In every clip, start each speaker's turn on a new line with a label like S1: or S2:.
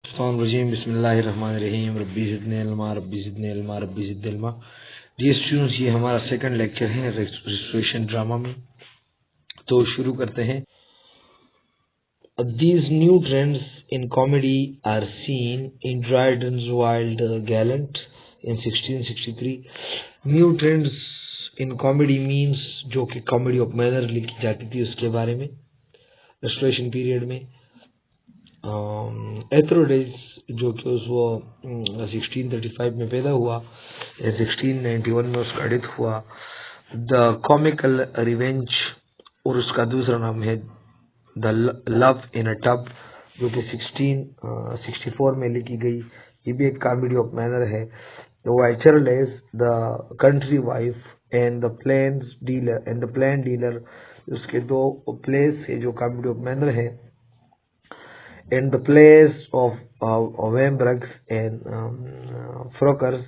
S1: Rajim, Bismillahirrahmanirrahim, Rabbi ज़िदनी इल्मा, Rabbi ज़िदनी इल्मा, Rabbi ज़िदनी इल्मा। डियर स्टूडेंट्स, ये हमारा सेकंड लेक्चर है रेस्टोरेशन ड्रामा में। तो शुरू करते हैं। These new trends in comedy are seen in Dryden's Wild Gallant in 1663. New trends in comedy means जो कि कॉमेडी ऑफ मैनर लिखी जाती थी उसके बारे में रेस्टोरेशन पीरियड में। एथरोडेज जो कि वो 1635 में पैदा हुआ, 1691 में उसका डेथ हुआ। द कॉमिकल रिवेंज, और उसका दूसरा नाम है the love in a tub, जो कि 1664 में लिखी गई। ये भी एक कॉमेडी ऑफ मैनर है। Wycherley's, the country wife and the plain dealer, उसके दो प्लेस है जो कॉमेडी ऑफ मैनर है। And the place of Vanbrugh's and Farquhar's,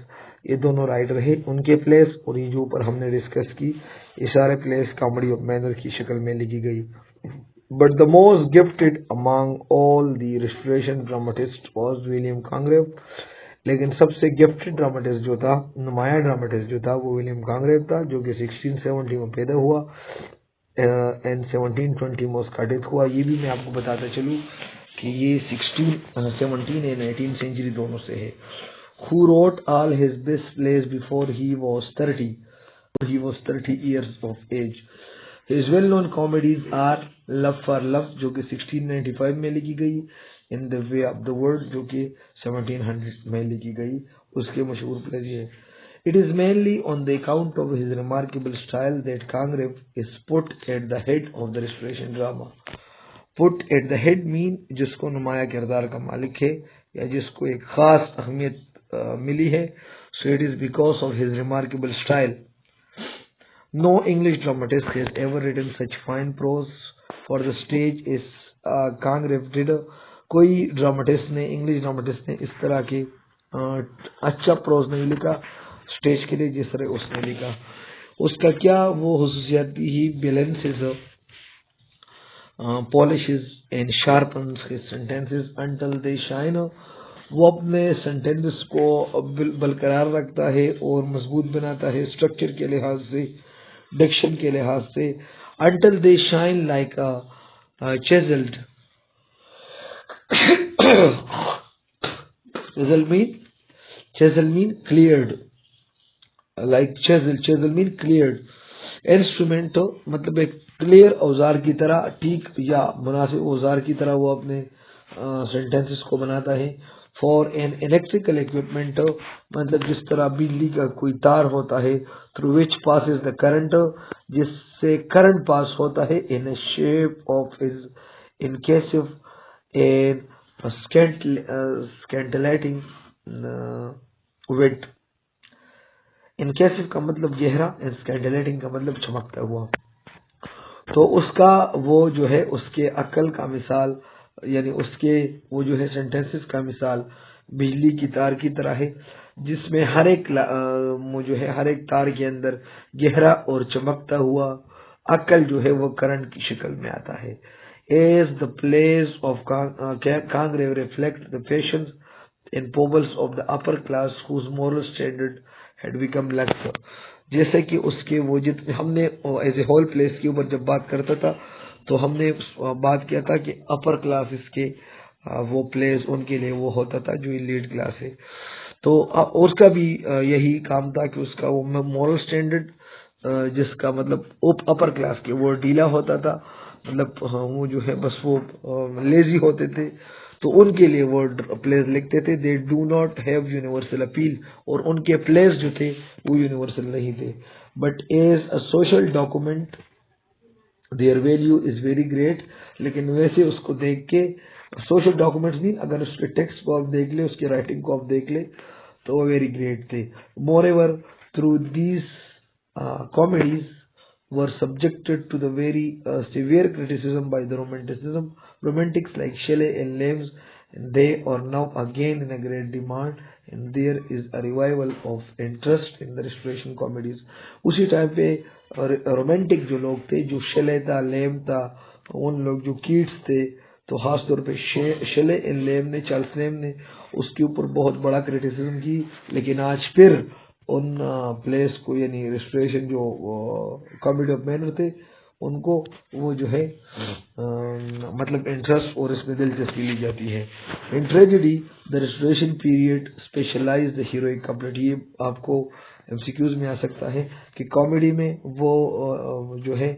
S1: ये दोनों राइटर है, उनके प्लेस और ये जो ऊपर हमने डिस्कस की, ये सारे प्लेस कॉमेडी ऑफ मैनर की शक्ल में लिखी गई। But the most gifted among all the restoration dramatist was William Congreve. लेकिन सबसे गिफ्टेड ड्रामेटिस्ट जो था, नुमाया ड्रामेटिस्ट जो था, वो विलियम कॉन्ग्रेव था, जो कि 1670 में पैदा हुआ एंड 1720 में उसका डेथ हुआ। ये भी मैं आपको बताता चलूँ कि ये 17 एंड 18 सेंचुरी दोनों से है। Who wrote all his best plays before he was 30? He was 30 years of age. His well-known comedies are Love for Love, जो कि 1695 में लिखी गई, In the Way of the World, जो कि 1700 में लिखी गई। उसके मशहूर प्लेज ये। It is mainly on the account of his remarkable style that Congreve is put at the head of the Restoration drama. Put at the head mean जिसको नुमाया किरदार का मालिक है या जिसको एक खास अहमियत मिली है। So it is because of his remarkable style. No English dramatist has ever written such fine prose for the stage as Congreve did. कोई इंग्लिश ड्रामेटिस्ट ने इस तरह के अच्छा प्रोज नहीं लिखा स्टेज के लिए जिस तरह उसने लिखा। उसका क्या वो हुसूसियत ही balances polishes and sharpens his sentences until they shine. वो अपने sentences को बरकरार रखता है और मजबूत बनाता है स्ट्रक्चर के लिहाज से, डिक्शन के लिहाज से। until they shine like a chiseled chisel mean cleared, like chisel mean cleared instrument, मतलब एक क्लियर औजार की तरह, ठीक या मुनासिब औजार की तरह वो अपने सेंटेंसेस को बनाता है। फॉर एन इलेक्ट्रिकल इक्विपमेंट, मतलब जिस तरह बिजली का कोई तार होता है, through which passes the current, जिससे करंट पास होता है, in shape of his incisive and scintillating wit. Incisive का मतलब गहरा, स्कैंडलेटिंग का मतलब चमकता हुआ। तो उसका वो जो है उसके अकल का मिसाल, यानी उसके वो जो है सेंटेंसेस का मिसाल बिजली की तार की तरह है, जिसमें हर एक वो जो है हर एक तार के अंदर गहरा और चमकता हुआ अकल जो है वो करंट की शक्ल में आता है। As the place of Congreve reflect the passions and povels of the upper class whose moral standard had become Lect। जैसे कि उसके वो जितने हमने एज ए होल प्लेस के ऊपर जब बात करता था तो हमने बात किया था कि अपर क्लासेस के वो प्लेस उनके लिए वो होता था जो लीड क्लास है। तो उसका भी यही काम था कि उसका वो मॉरल स्टैंडर्ड, जिसका मतलब अपर क्लास के वो ढीला होता था, मतलब वो जो है बस वो लेजी होते थे, तो उनके लिए वो प्लेस लिखते थे। They do not have universal appeal, और उनके प्लेस जो थे वो यूनिवर्सल नहीं थे। But as a social document their value is very great. लेकिन वैसे उसको देख के सोशल डॉक्यूमेंट्स नहीं, अगर उसके टेक्स्ट को आप देख ले, उसके राइटिंग को आप देख ले, तो वो वेरी ग्रेट थे। Moreover through these comedies were subjected to the very severe criticism by the romantics like Shelley and Leaves, and they are now again in a great demand, and there is a revival of interest in the restoration comedies। उसी time पे romantic जो लोग थे, जो शेले था, लेम था, उन लोग जो कीट्स थे, तो खास तौर पे शेले इन लेम ने, चार्ल्स लेम ने उसके ऊपर बहुत बड़ा क्रिटिसिज्म की, लेकिन आज फिर उन प्लेस को, यानी रेस्टोरेशन जो कॉमेडी ऑफ मैनर थे उनको वो जो है मतलब इंटरेस्ट और इसमें दिलचस्पी ली जाती है। In tragedy the restoration period specialize the heroic couplet, ये आपको एमसीक्यूज में आ सकता है कि कॉमेडी में वो जो है,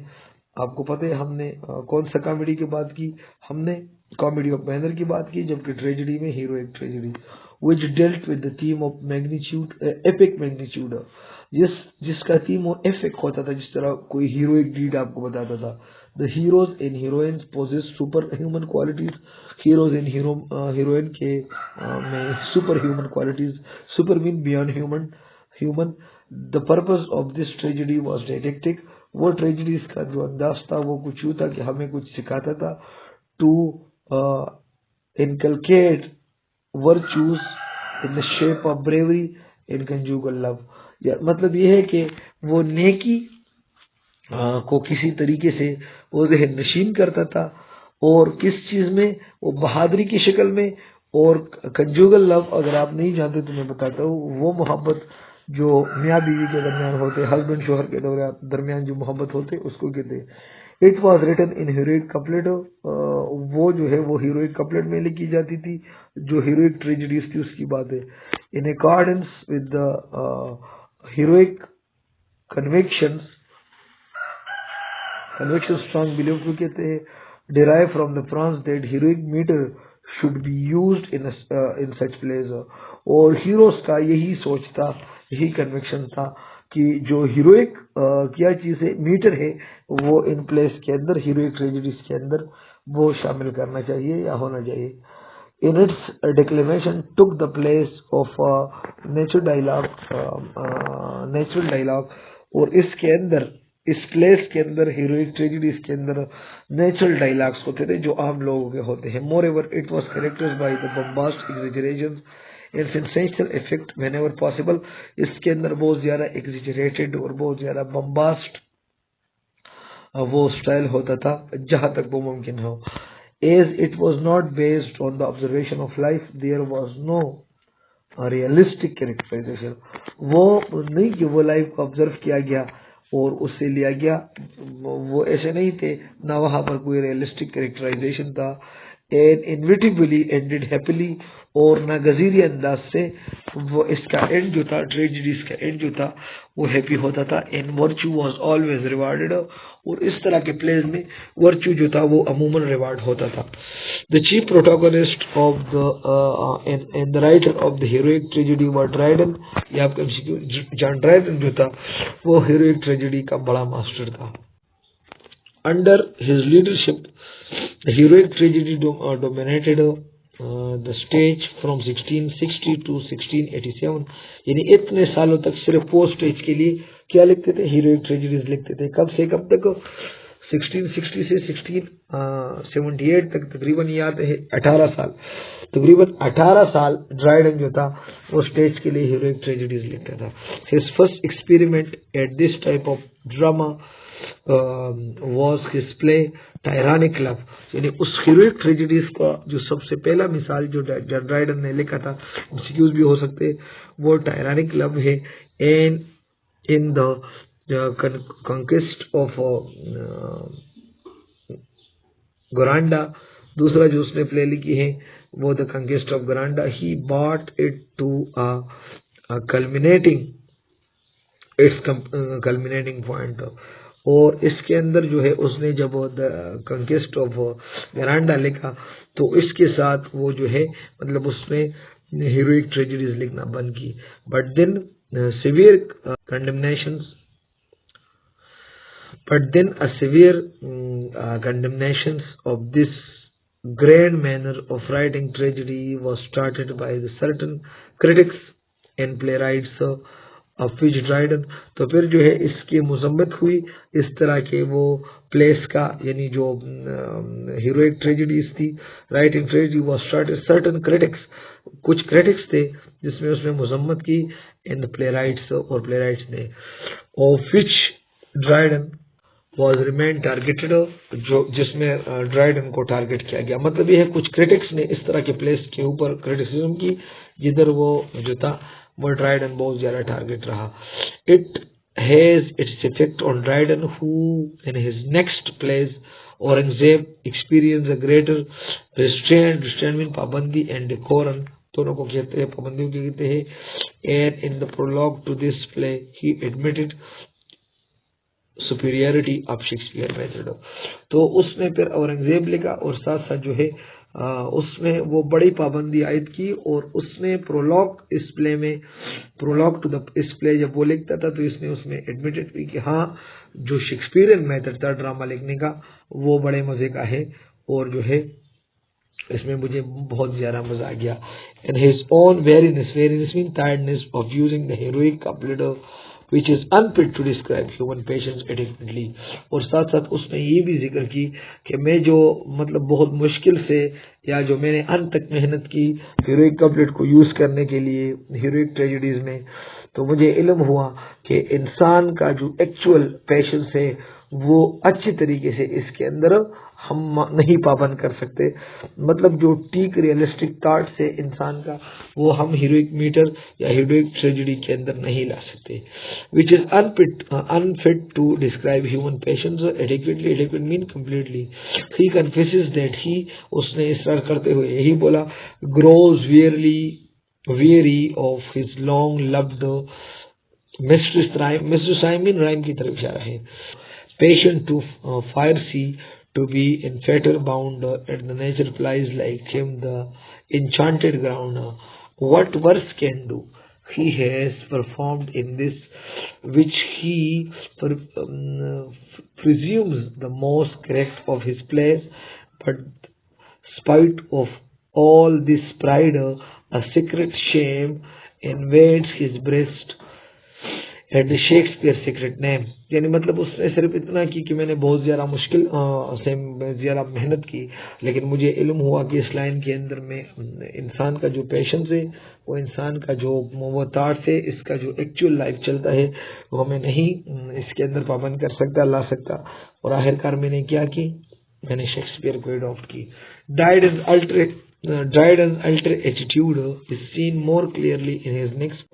S1: आपको पता है हमने कौन सा कॉमेडी की बात की, हमने कॉमेडी ऑफ मैनर की बात की, जबकि ट्रेजेडी में heroic tragedy which dealt with the theme of magnitude, epic magnitude, जिसका थीम वो एपिक होता था, जिस तरह कोई हीरोइक डीड आपको बताता था। The heroes and heroines possess super human qualities, heroes and heroine के में super human qualities, super mean beyond human. The purpose of this tragedy was didactic, वो ट्रेजेडीज का जो अंदाज था वो कुछ यूँ था कि हमें कुछ सिखाता था। To inculcate virtues in the shape of bravery in conjugal love, या मतलब ये है कि वो नेकी को किसी तरीके से वो ज़हन नशीन करता था, और किस चीज में, वो बहादुरी की शक्ल में। और कंजुगल लव अगर आप नहीं जानते तो मैं बताता हूँ, वो मोहब्बत जो मियाँ बीवी के दरमियान होते, हस्बैंड शोहर के दरमियान जो मोहब्बत होते उसको कहते हैं। It was written in heroic couplet, वो जो है वो हीरोइक कपलेट में लिखी जाती थी, जो हीरोइक ट्रेजेडीज थी उसकी बात है। In accordance with the heroic convictions strong believe को कहते हैं, derive from the France that heroic meter should be used in such place. और हीरोज का यही सोच था, यही कन्विक्शन था कि जो हीरोइक क्या चीज है, मीटर है, वो इन प्लेस के अंदर, हीरोइक ट्रेजेडीज के अंदर वो शामिल करना चाहिए या होना चाहिए। In its declamation took the place of natural dialogue, और इसके अंदर, इस प्लेस के अंदर, हीरोइक ट्रेजेडीज के अंदर नेचुरल डायलॉग्स होते थे जो आम लोगों के होते हैं। Moreover it was characters by the bombast exaggeration and sensational effect whenever possible, इसके अंदर बहुत ज्यादा एग्जेजरेटेड और बहुत ज्यादा बम्बास्ट वो स्टाइल होता था जहां तक वो मुमकिन हो। As it was not based on the observation of life, there was no realistic characterization, वो नहीं कि वो लाइफ को ऑब्जर्व किया गया और उससे लिया गया, वो ऐसे नहीं थे, ना वहां पर कोई रियलिस्टिक कैरेक्टराइजेशन था। एंड इनविटेबली एंडेड हैप्पीली, और ना गजीरी अंदाज से वो इसका एंड जो था, ट्रेजेडीज का एंड जो था वो हैप्पी होता था। And virtue was always rewarded, और इस तरह के प्लेज में वर्च्यू जो था वो अमूमन रिवार्ड होता था। The chief protagonist of the end the writer of the heroic tragedy were Dryden, ये आपका जॉन ड्राइडन जो था वो हीरोइक ट्रेजेडी का बड़ा मास्टर था। Under his leadership, the heroic tragedy dominated the stage from 1660 to 1687, यानी इतने सालों तक सिर्फ वो स्टेज के लिए क्या लिखते थे, हीरोइक ट्रेजेडीज लिखते थे। कब से कब तक, 1660 से 1678 तक, तकरीबन याद है 18 साल, तकरीबन 18 साल ड्राइडन जो था वो स्टेज के लिए हीरोइक ट्रेजेडीज लिखता था। His first experiment at this type of drama was his play Tyrannic Love, यानी उस हीरोइक ट्रेजेडीज का जो सबसे पहला मिसाल जो ड्राइडन ने लिखा था, एमसीक्यूज भी हो सकते, वो टायरानिक लव है। And in the conquest of Granada, दूसरा जो उसने प्ले लिखी है वो the conquest of Granada, he brought it to culminating point. और इसके अंदर जो है उसने जब द कंक्वेस्ट ऑफ गोरांडा लिखा तो इसके साथ वो जो है मतलब उसने हीरोइक ट्रेजेडीज लिखना बंद की। But then severe condemnations of this grand manner of writing tragedy was started by the certain critics and playwrights of which Dryden, तो फिर जो है इसकी मजम्मत हुई इस तरह के वो प्लेस का, यानी जो हीरोइक ट्रेजेडीज थी, writing tragedy was started certain critics, कुछ क्रिटिक्स थे जिसमें उसने मजम्मत की, इन द प्लेराइट्स, और प्लेराइट्स ने, of which Dryden was remain targeted, जो जिसमें ड्राइडन को टारगेट किया गया। मतलब ये है कुछ क्रिटिक्स ने इस तरह के प्लेस के ऊपर क्रिटिसिज्म की जिधर वो जो था वो ड्राइडन बहुत ज्यादा टारगेट रहा। It has its effect on Dryden who in his next place Aurangzeb experience a greater restraint mean पाबंदी एंड डेकोरम, दोनों को कहते हैं, पाबंदियों को कहते हैं। And in the prologue to this play he admitted superiority of Shakespeare method. तो उसमें फिर औरंगजेब लिखा और साथ साथ जो है उसमें वो बड़ी पाबंदी आयद की, और उसने प्रोलॉग इस प्ले में, प्रोलॉग टू द इस प्ले जब वो लिखता था तो इसने उसमें एडमिटेड भी कि हाँ जो शेक्सपियरियन मेथड था ड्रामा लिखने का वो बड़े मजे का है, और जो है इसमें मुझे बहुत ज्यादा मजा आ गया। And his own weariness mean tiredness of using the heroic couplet which is unfit to describe human patience adequately। और साथ साथ उसने ये भी जिक्र की कि मैं जो मतलब बहुत मुश्किल से या जो मैंने अंत तक मेहनत की हीरोइक कपलेट को यूज करने के लिए हीरोइक ट्रेजेडीज में, तो मुझे इल्म हुआ कि इंसान का जो एक्चुअल पेशेंस है वो अच्छी तरीके से इसके अंदर हम नहीं पाबंद कर सकते। मतलब जो ठीक रियलिस्टिक थॉट से इंसान का वो हम हीरोइक मीटर या हीरोइक ट्रेजेडी के अंदर नहीं ला सकते। Which is unfit to describe human patience adequately, adequate mean completely. He confesses that he, उसने इसरार करते हुए यही बोला, grows weary of his long loved mistress rhyme mean rhyme की तरफ इशारा है। Patient to fire sea to be in fetter bound and the nature plies like him the enchanted ground. What worse can do? He has performed in this which he presumes the most correct of his place, but spite of all this pride, a secret shame invades his breast at the Shakespeare secret name. यानी मतलब उसने सिर्फ इतना की कि मैंने बहुत ज़्यादा मुश्किल से ज़्यादा मेहनत की, लेकिन मुझे इल्म हुआ कि इस लाइन के अंदर में इंसान का जो पेशेंस है, वो इंसान का जो मोहताज है, इसका जो एक्चुअल लाइफ चलता है वो मैं नहीं इसके अंदर पाबंद कर सकता, ला सकता। और आखिरकार मैंने क्या की, मैंने शेक्सपियर को अडॉप्ट की। Dryden's alter attitude is seen more clearly in his next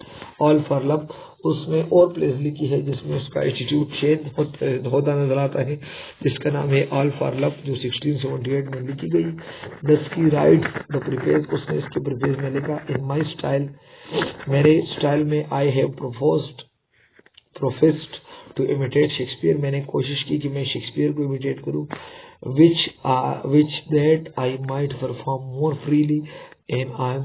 S1: All for Love। उसमें और प्लेस लिखी है जिसमें उसका एटीट्यूड चेंज होता नजर आता है, जिसका नाम है ऑल फॉर लव, जो 1678 में लिखी गई। दस की राइट द प्रिपेज, उसने इसके प्रिपेज में लिखा, इन माई स्टाइल, मेरे स्टाइल में, I have professed to imitate Shakespeare, मैंने कोशिश की कि मैं शेक्सपियर को इमिटेट करूं, which that I might perform more freely, and I am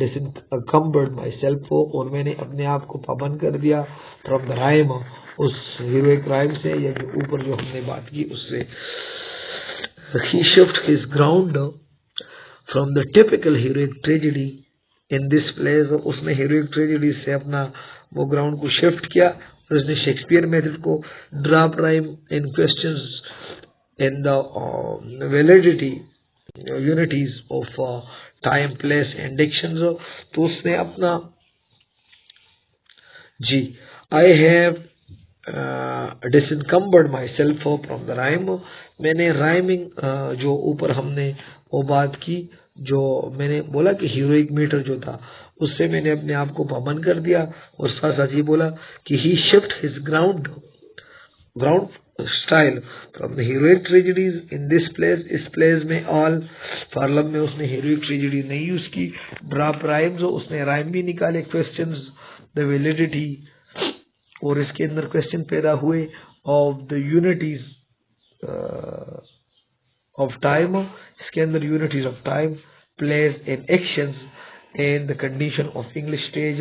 S1: disencumbered myself, और मैंने अपने आप को पाबंद कर दिया from the rhyme, उस heroic rhyme से, या जो ऊपर जो हमने बात की उससे। He shifted his ground from the typical heroic tragedy in this place, उसने heroic tragedy से अपना वो ग्राउंड को शिफ्ट किया, और उसने शेक्सपियर मेथड को drop rhyme in questions in the validity unities of time place and dictions. तो उसने अपना जी I have disencumbered myself from the rhyme, मैंने राइमिंग जो ऊपर हमने वो बात की, जो मैंने बोला कि हीरोइक मीटर जो था उससे मैंने अपने आप को पाबंद कर दिया, और साथ साथ ये बोला कि he shift his ground style from the heroic tragedies in this plays, इस प्लेस में ऑल फॉर लव में उसने हीरोइक ट्रेजेडी नहीं यूज की। ड्रॉप राइम्स, उसने राइम भी निकाले, क्वेश्चंस द वैलिडिटी, और इसके अंदर क्वेश्चन पैदा हुए of the unities of time, इसके अंदर unities of time, place and actions and the condition of English stage,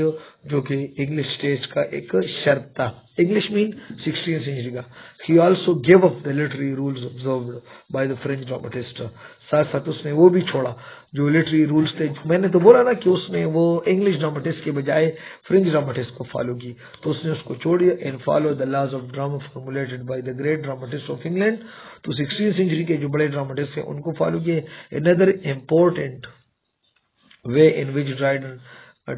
S1: जो कि इंग्लिश स्टेज का एक शर्त था। इंग्लिश मीन 16th सेंचुरी का। He also give up the literary rules observed by the French dramatist, साथ साथ उसने वो भी छोड़ा जो लिटरेरी रूल्स थे। मैंने तो बोला ना कि उसने वो इंग्लिश ड्रामेटिस्ट के बजाय फ्रेंच ड्रामेटिस्ट को फॉलो की, तो उसने उसको छोड़ दिया। And follow the laws of drama formulated by the great dramatist of England, तो 16th सेंचुरी के जो बड़े ड्रामेटिस्ट हैं उनको फॉलो किए। Another important way in which Dryden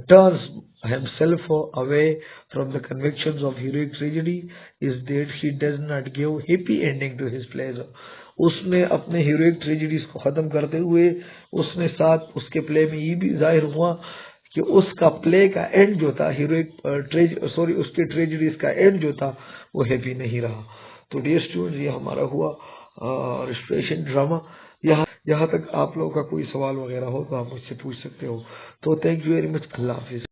S1: turns himself away from the convictions of heroic tragedy is that he does not give happy ending to his plays. उसने अपने heroic tragedies को खत्म करते हुए उसने साथ उसके प्ले में ये भी जाहिर हुआ कि उसका प्ले का एंड जो था उसके ट्रेजेडीज का एंड जो था वो हैप्पी नहीं रहा। तो डियर स्टूडेंट्स, ये हमारा हुआ रिस्टोरेशन ड्रामा। यहाँ तक आप लोगों का कोई सवाल वगैरह हो तो आप मुझसे पूछ सकते हो। तो thank you very much. Allah Hafiz.